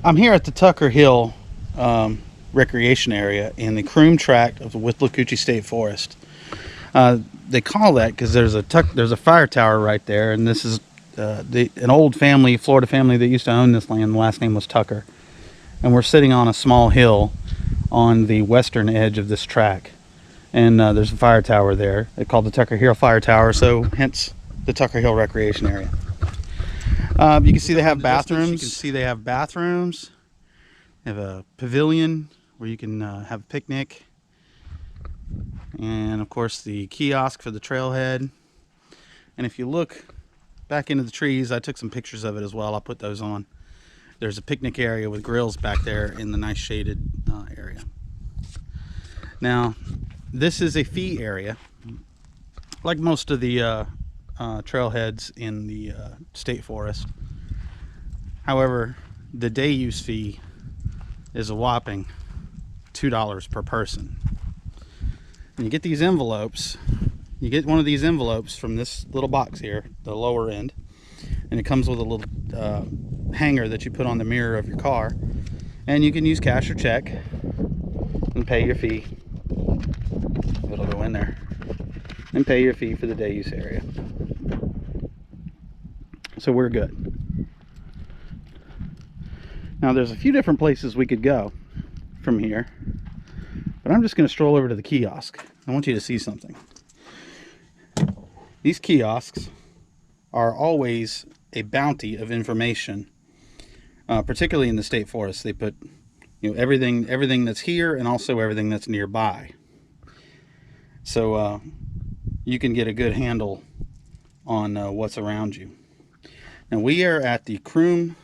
I'm here at the Tucker Hill recreation area in the Croom tract of the Whithlacoochee State Forest. They call that because there's a fire tower right there, and this is an old family, Florida family that used to own this land. The last name was Tucker, and we're sitting on a small hill on the western edge of this tract, and there's a fire tower there. They call the Tucker Hill Fire Tower, so hence the Tucker Hill recreation area. You can see they have bathrooms. You can see they have bathrooms. They have a pavilion where you can have a picnic. And of course the kiosk for the trailhead. And if you look back into the trees, I took some pictures of it as well. I'll put those on. There's a picnic area with grills back there in the nice shaded area. Now, this is a fee area, like most of the trailheads in the state forest. However, the day use fee is a whopping $2 per person. And you get these envelopes. You get one of these envelopes from this little box here, the lower end, and it comes with a little hanger that you put on the mirror of your car, and you can use cash or check and pay your fee. It'll go in there and pay your fee for the day use area. So we're good. Now there's a few different places we could go from here, but I'm just going to stroll over to the kiosk. I want you to see something. These kiosks are always a bounty of information, particularly in the state forest. They put, everything that's here and also everything that's nearby. So you can get a good handle on what's around you. Now we are at the Croom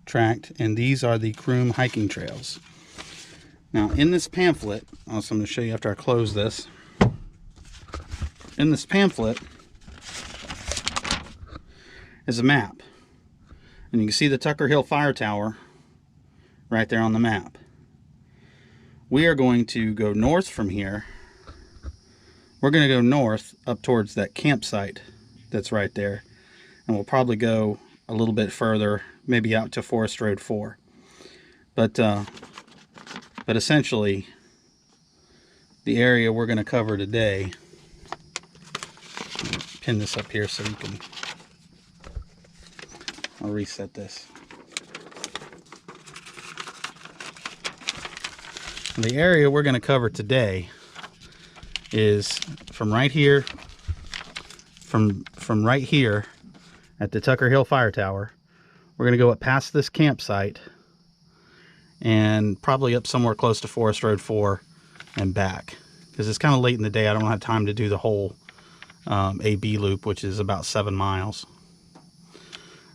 tract, and these are the Croom hiking trails. Now in this pamphlet, also I'm going to show you after I close this. In this pamphlet is a map, and you can see the Tucker Hill Fire Tower right there on the map. We are going to go north from here. We're going to go north up towards that campsite that's right there, and we'll probably go a little bit further, maybe out to Forest Road 4. But essentially, the area we're going to cover today, pin this up here so you can, I'll reset this. The area we're going to cover today is from right here, from right here at the Tucker Hill Fire Tower. We're going to go up past this campsite and probably up somewhere close to Forest Road 4 and back, because it's kind of late in the day. I don't have time to do the whole AB loop, which is about 7 miles.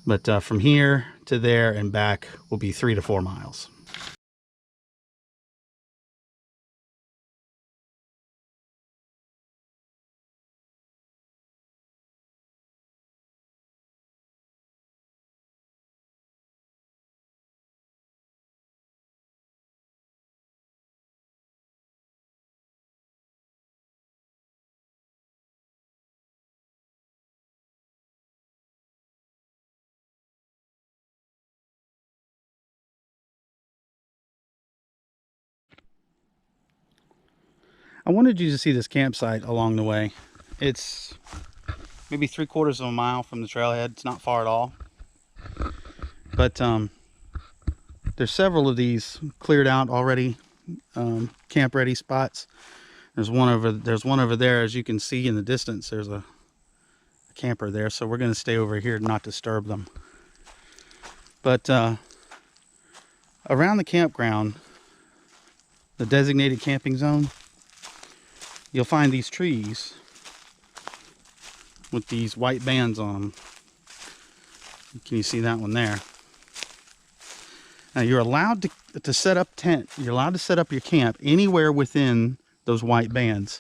But from here to there and back will be 3 to 4 miles. I wanted you to see this campsite along the way. It's maybe 3/4 of a mile from the trailhead. It's not far at all. But there's several of these cleared out already, camp ready spots. There's one over there, as you can see in the distance. There's a camper there, so we're going to stay over here to not disturb them. But around the campground, the designated camping zone, you'll find these trees with these white bands on them. Can you see that one there? Now you're allowed to set up tent. You're allowed to set up your camp anywhere within those white bands.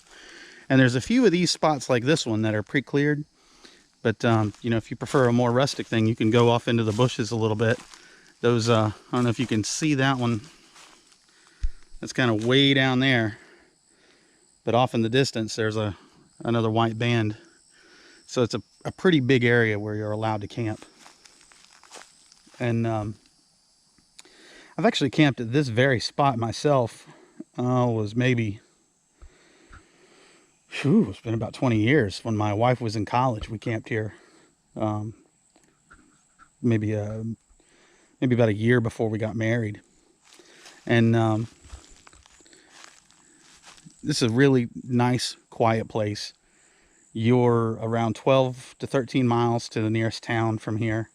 And there's a few of these spots like this one that are pre-cleared. But if you prefer a more rustic thing, you can go off into the bushes a little bit. Those I don't know if you can see that one. That's kind of way down there. But off in the distance, there's another white band. So it's a pretty big area where you're allowed to camp. And I've actually camped at this very spot myself. Was maybe, it's been about 20 years. When my wife was in college, we camped here. Maybe about a year before we got married. And this is a really nice, quiet place. You're around 12 to 13 miles to the nearest town from here.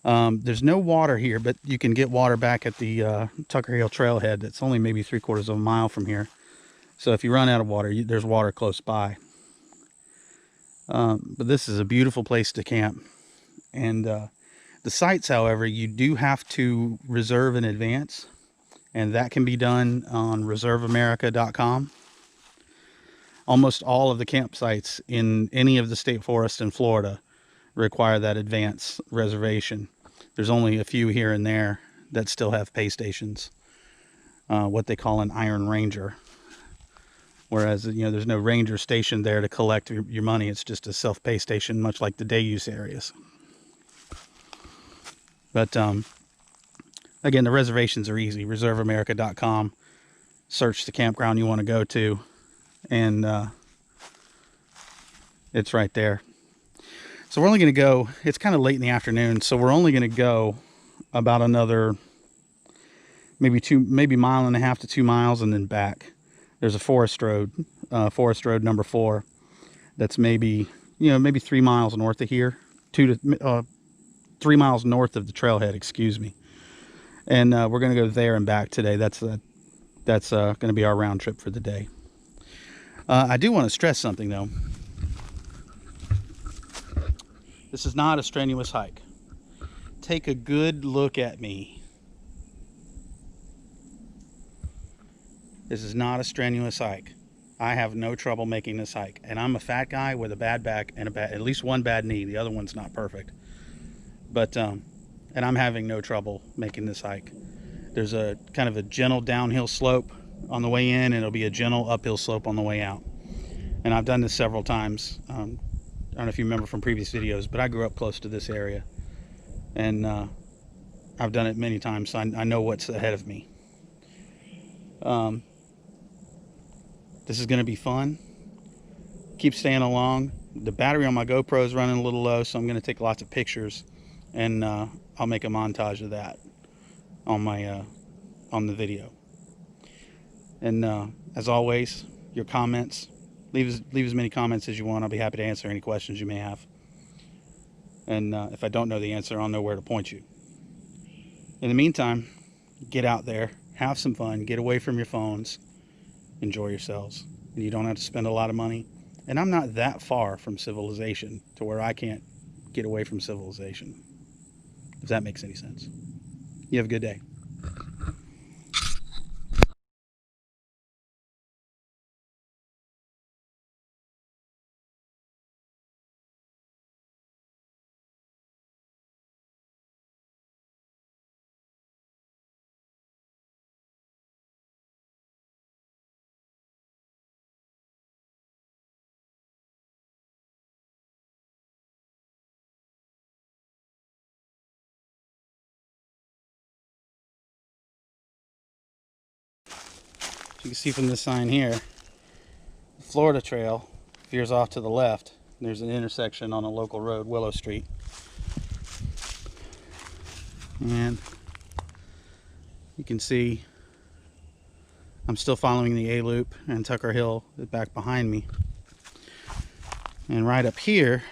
There's no water here, but you can get water back at the Tucker Hill trailhead. It's only maybe 3/4 of a mile from here. So if you run out of water, there's water close by. But this is a beautiful place to camp. And the sites, however, you do have to reserve in advance. And that can be done on reserveamerica.com. Almost all of the campsites in any of the state forests in Florida require that advance reservation. There's only a few here and there that still have pay stations, what they call an Iron Ranger. Whereas, there's no ranger station there to collect your money. It's just a self-pay station, much like the day use areas. But again, the reservations are easy. reserveamerica.com. Search the campground you want to go to, and it's right there. So we're only going to go, it's kind of late in the afternoon, so we're only going to go about another maybe 1.5 miles to 2 miles, and then back. There's a forest road number 4, that's maybe 3 miles north of here, 3 miles north of the trailhead, excuse me. And we're going to go there and back today. That's going to be our round trip for the day. I do want to stress something, though. This is not a strenuous hike. Take a good look at me. This is not a strenuous hike. I have no trouble making this hike. And I'm a fat guy with a bad back and at least one bad knee. The other one's not perfect. But, and I'm having no trouble making this hike. There's a kind of a gentle downhill slope on the way in, and it'll be a gentle uphill slope on the way out. And I've done this several times. I don't know if you remember from previous videos, but I grew up close to this area. And I've done it many times, so I know what's ahead of me. This is going to be fun. Keep staying along. The battery on my GoPro is running a little low, so I'm going to take lots of pictures, and I'll make a montage of that on my on the video. And as always, your comments, leave as many comments as you want. I'll be happy to answer any questions you may have. And if I don't know the answer, I'll know where to point you. In the meantime, get out there, have some fun, get away from your phones, enjoy yourselves. And you don't have to spend a lot of money. And I'm not that far from civilization to where I can't get away from civilization, if that makes any sense. You have a good day. You can see from this sign here, the Florida Trail veers off to the left. There's an intersection on a local road, Willow Street. And you can see I'm still following the A-loop, and Tucker Hill is back behind me. And right up here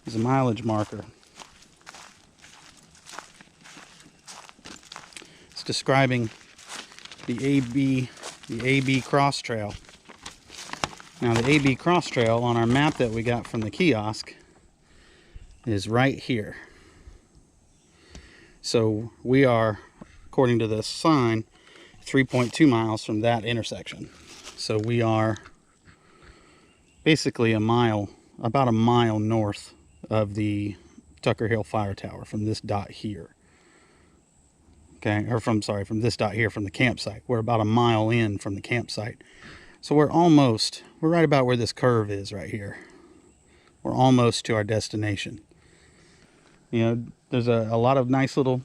is a mileage marker. It's describing the AB Cross Trail. Now the AB Cross Trail on our map that we got from the kiosk is right here. So we are, according to this sign, 3.2 miles from that intersection. So we are basically about a mile north of the Tucker Hill Fire Tower from this dot here. Okay, or from this dot here from the campsite. We're about a mile in from the campsite. So we're right about where this curve is right here. We're almost to our destination. You know, there's a lot of nice little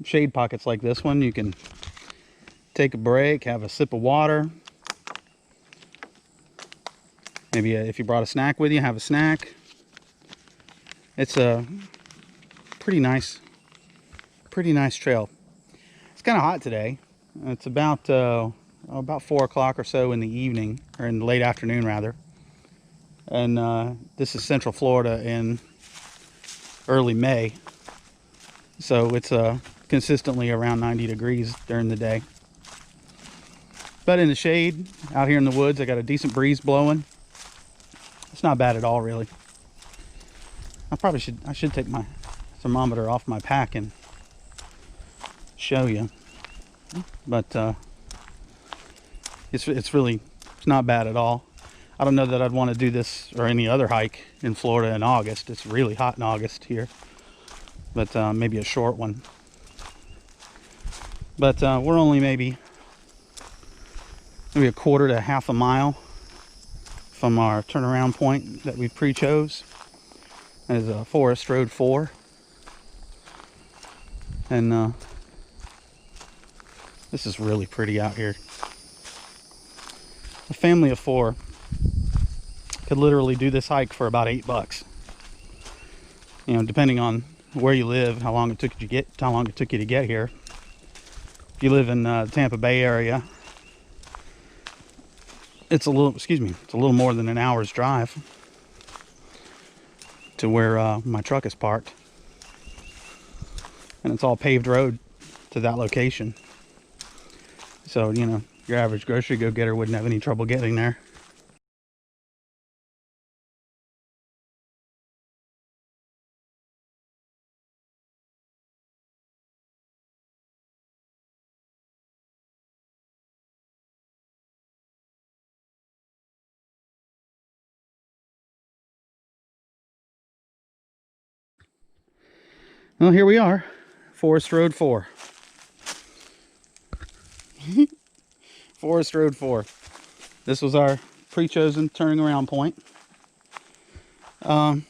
shade pockets like this one, you can take a break, have a sip of water. Maybe if you brought a snack with you, have a snack. It's a pretty nice trail. It's kind of hot today. It's about 4 o'clock or so in the evening, or in the late afternoon rather. And this is Central Florida in early May, so it's consistently around 90 degrees during the day. But in the shade, out here in the woods, I got a decent breeze blowing. It's not bad at all, really. I should take my thermometer off my pack and show you. But it's not bad at all. I don't know that I'd want to do this or any other hike in Florida in August. It's really hot in August here. But maybe a short one. But we're only maybe a quarter to half a mile from our turnaround point that we pre-chose. That is Forest Road 4. And this is really pretty out here. A family of 4 could literally do this hike for about $8. You know, depending on where you live, how long it took you to get here. If you live in the Tampa Bay area, it's a little more than an hour's drive to where my truck is parked, and it's all paved road to that location. So, you know, your average grocery go-getter wouldn't have any trouble getting there. Well, here we are, Forest Road 4. Forest Road 4. This was our pre-chosen turning around point. The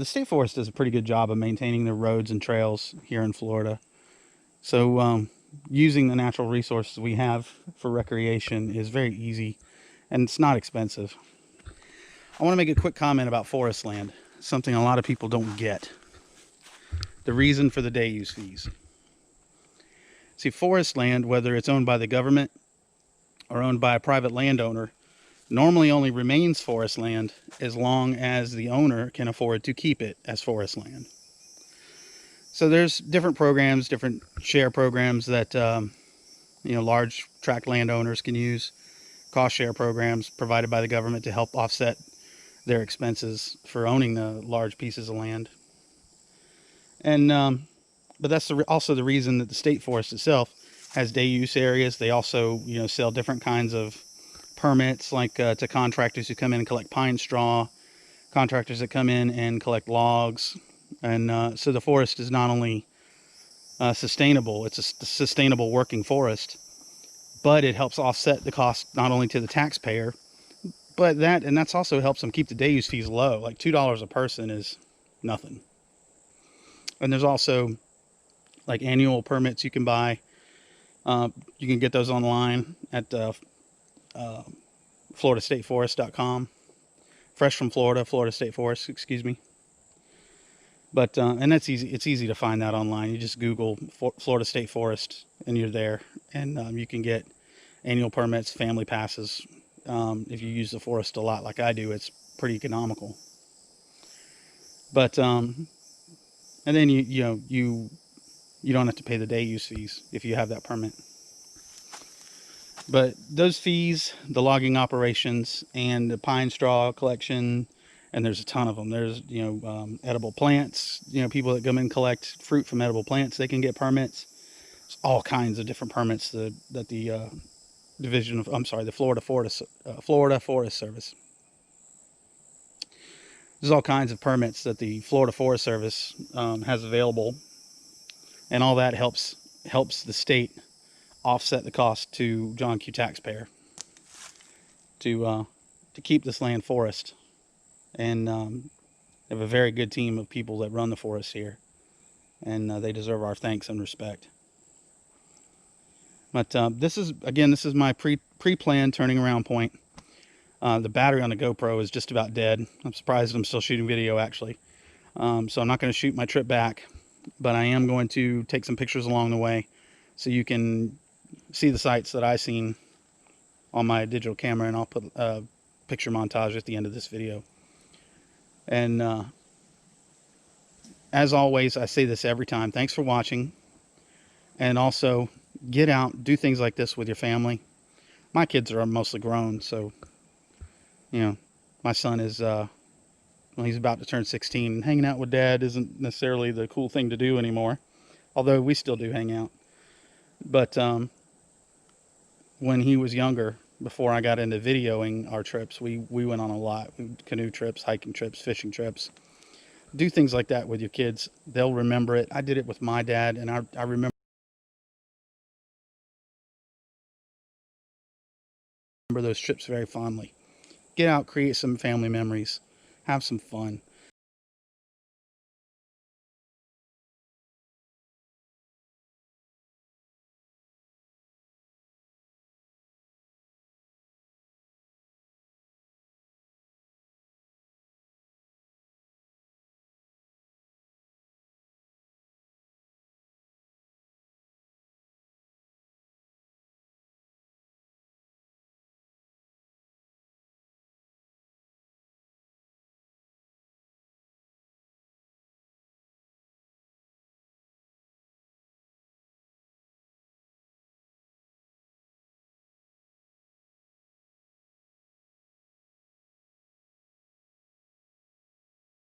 state forest does a pretty good job of maintaining the roads and trails here in Florida. So using the natural resources we have for recreation is very easy, and it's not expensive. I want to make a quick comment about forest land, something a lot of people don't get. The reason for the day use fees. See, forest land, whether it's owned by the government or owned by a private landowner, normally only remains forest land as long as the owner can afford to keep it as forest land. So there's different programs, different share programs that large tract landowners can use, cost share programs provided by the government to help offset their expenses for owning the large pieces of land. And but that's also the reason that the state forest itself has day use areas. They also, sell different kinds of permits, like to contractors who come in and collect pine straw, contractors that come in and collect logs. And so the forest is not only sustainable, it's a sustainable working forest, but it helps offset the cost not only to the taxpayer, but that's also helps them keep the day use fees low. Like $2 a person is nothing. And there's also like annual permits you can buy. You can get those online at FloridaStateForest.com. Fresh from Florida, Florida State Forest, excuse me. But and that's easy. It's easy to find that online. You just Google Florida State Forest, and you're there. And you can get annual permits, family passes. If you use the forest a lot, like I do, it's pretty economical. But and then you don't have to pay the day use fees if you have that permit. But those fees, the logging operations, and the pine straw collection, and there's a ton of them. There's edible plants. People that come in and collect fruit from edible plants, they can get permits. There's all kinds of different permits that the Florida Forest Service. There's all kinds of permits that the Florida Forest Service has available, and all that helps the state offset the cost to John Q. taxpayer to keep this land forest. And they have a very good team of people that run the forest here, and they deserve our thanks and respect. But this is my pre-planned turning around point. The battery on the GoPro is just about dead. I'm surprised I'm still shooting video, actually. So I'm not going to shoot my trip back, but I am going to take some pictures along the way so you can see the sights that I've seen on my digital camera, and I'll put a picture montage at the end of this video. And as always, I say this every time, thanks for watching. And also, get out, do things like this with your family. My kids are mostly grown, so, you know, my son is, well, he's about to turn 16, and hanging out with dad isn't necessarily the cool thing to do anymore, although we still do hang out. But when he was younger, before I got into videoing our trips, we went on a lot. Canoe trips, hiking trips, fishing trips. Do things like that with your kids. They'll remember it. I did it with my dad, and I remember those trips very fondly. Get out, create some family memories, have some fun.